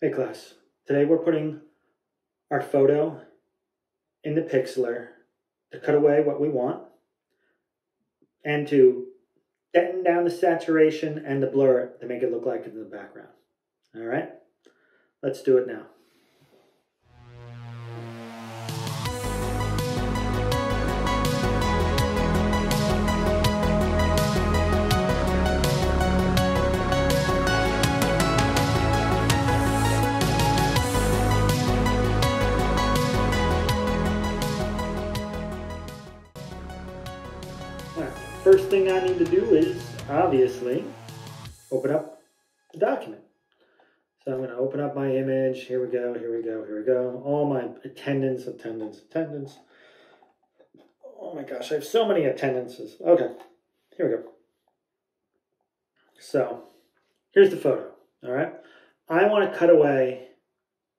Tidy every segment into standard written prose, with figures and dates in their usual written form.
Hey class, today we're putting our photo in the pixeler to cut away what we want and to deaden down the saturation and the blur to make it look like it's in the background. All right, let's do it now. First thing I need to do is, obviously, open up the document. So I'm going to open up my image. Here we go, here we go, here we go. All my attendance. Oh my gosh, I have so many attendances. Okay, here we go. So here's the photo, all right? I want to cut away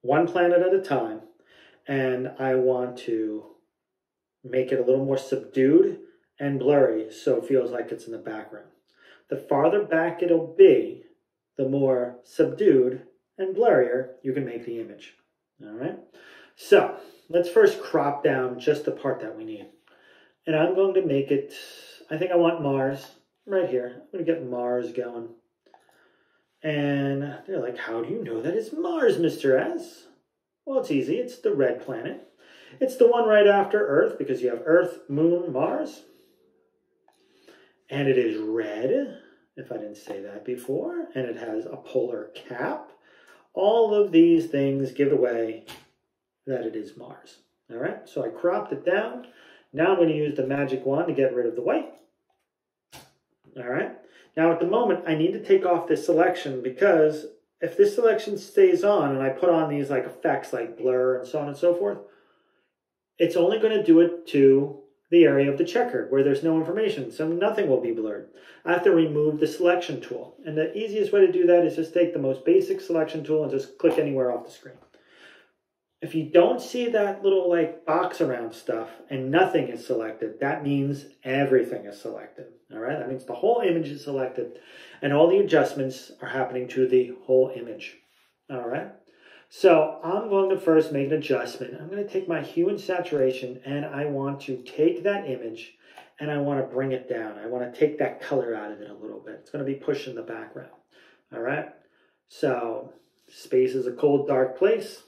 one planet at a time, and I want to make it a little more subdued and blurry so it feels like it's in the background. The farther back it'll be, the more subdued and blurrier you can make the image. All right? So let's first crop down just the part that we need. And I'm going to make it, I think I want Mars right here. I'm going to get Mars going. And they're like, how do you know that it's Mars, Mr. S? Well, it's easy. It's the red planet. It's the one right after Earth because you have Earth, Moon, Mars. And it is red, if I didn't say that before. And it has a polar cap. All of these things give away that it is Mars. All right, so I cropped it down. Now I'm going to use the magic wand to get rid of the white. All right, now at the moment I need to take off this selection because if this selection stays on and I put on these like effects like blur and so on and so forth, it's only going to do it to the area of the checkered where there's no information, so nothing will be blurred. I have to remove the selection tool, and the easiest way to do that is just take the most basic selection tool and just click anywhere off the screen. If you don't see that little like box around stuff and nothing is selected, that means everything is selected. All right, that means the whole image is selected and all the adjustments are happening to the whole image. All right. So I'm going to first make an adjustment. I'm going to take my hue and saturation and I want to take that image and I want to bring it down. I want to take that color out of it a little bit. It's going to be pushed in the background. All right. So space is a cold, dark place.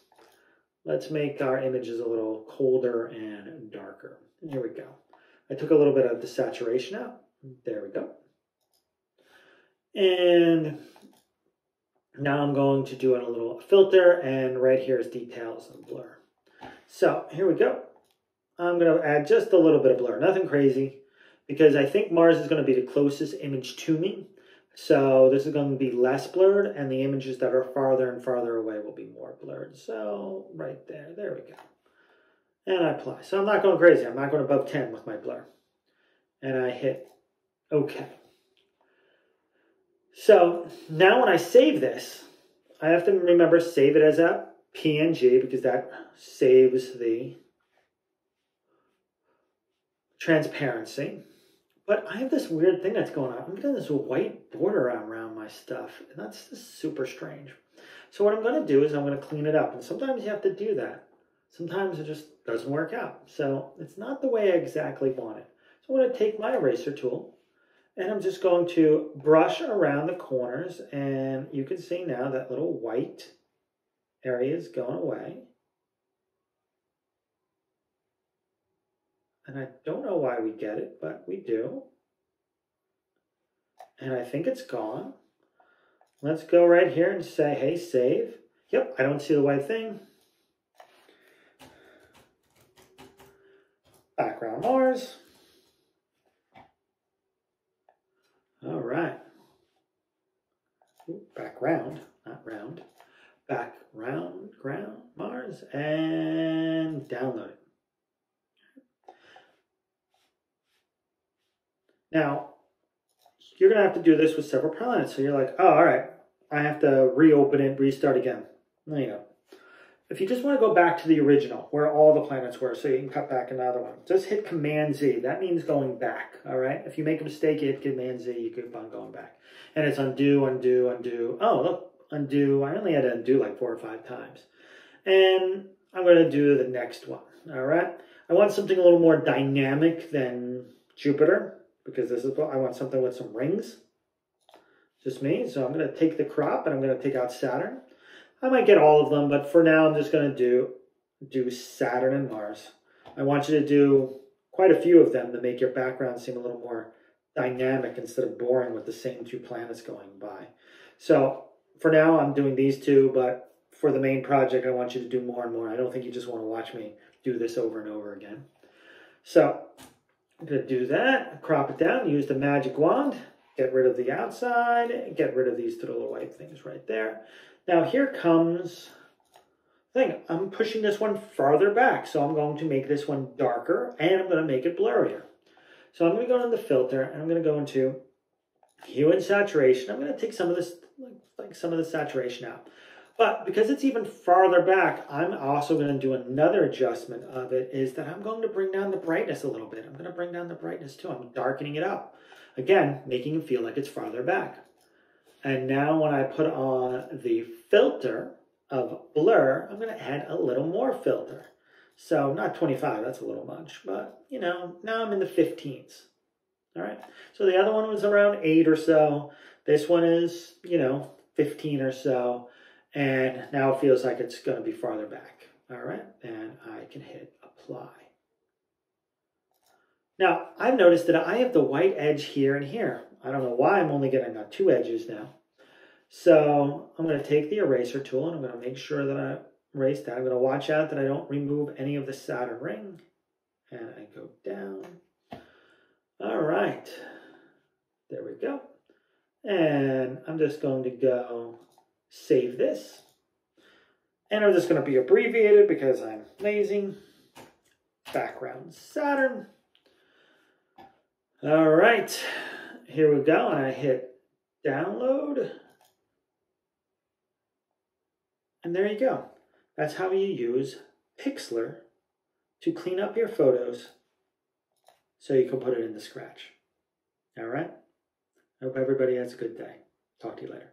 Let's make our images a little colder and darker. And here we go. I took a little bit of the saturation out. There we go. And now I'm going to do a little filter, and right here is details and blur. So here we go. I'm going to add just a little bit of blur, nothing crazy, because I think Mars is going to be the closest image to me. So this is going to be less blurred, and the images that are farther and farther away will be more blurred. So right there, there we go. And I apply. So I'm not going crazy. I'm not going above 10 with my blur. And I hit OK. So now when I save this, I have to remember save it as a PNG because that saves the transparency. But I have this weird thing that's going on. I'm getting this white border around my stuff, and that's just super strange. So what I'm going to do is I'm going to clean it up, and sometimes you have to do that. Sometimes it just doesn't work out. So it's not the way I exactly want it. So I'm going to take my eraser tool, and I'm just going to brush around the corners, and you can see now that little white area is going away. And I don't know why we get it, but we do. And I think it's gone. Let's go right here and say, hey, save. Yep, I don't see the white thing. Background Mars. All right. Ooh, background, not round. Background, ground, Mars, and download it. Now, you're going to have to do this with several planets. So you're like, oh, all right, I have to reopen it, restart again. No, you don't. If you just want to go back to the original, where all the planets were, so you can cut back another one, just hit Command-Z. That means going back, all right? If you make a mistake, you hit Command-Z, you keep on going back. And it's undo, undo, undo. Oh, look, undo. I only had to undo like 4 or 5 times. And I'm going to do the next one. All right. I want something a little more dynamic than Jupiter, because this is what I want, something with some rings. Just me. So I'm going to take the crop and I'm going to take out Saturn. I might get all of them, but for now I'm just going to do Saturn and Mars. I want you to do quite a few of them to make your background seem a little more dynamic instead of boring with the same 2 planets going by. So for now I'm doing these 2, but for the main project I want you to do more and more. I don't think you just want to watch me do this over and over again. So I'm going to do that, crop it down, use the magic wand, get rid of the outside, get rid of these 2 little white things right there. Now here comes the thing. I'm pushing this one farther back, so I'm going to make this one darker, and I'm going to make it blurrier. So I'm going to go into the filter, and I'm going to go into hue and saturation. I'm going to take some of this, like some of the saturation out. But because it's even farther back, I'm also going to do another adjustment of it, is that I'm going to bring down the brightness a little bit. I'm going to bring down the brightness too. I'm darkening it up. Again, making it feel like it's farther back. And now when I put on the filter of blur, I'm going to add a little more filter. So not 25, that's a little much, but you know, now I'm in the 15s. All right. So the other one was around 8 or so. This one is, you know, 15 or so. And now it feels like it's going to be farther back. All right. And I can hit apply. Now, I've noticed that I have the white edge here and here. I don't know why I'm only getting 2 edges now. So I'm going to take the eraser tool and I'm going to make sure that I erase that. I'm going to watch out that I don't remove any of the Saturn ring. And I go down. All right. There we go. And I'm just going to go save this. And I'm just going to be abbreviated because I'm lazy. Background Saturn. All right. Here we go. And I hit download. And there you go. That's how you use Pixlr to clean up your photos so you can put it into Scratch. All right? I hope everybody has a good day. Talk to you later.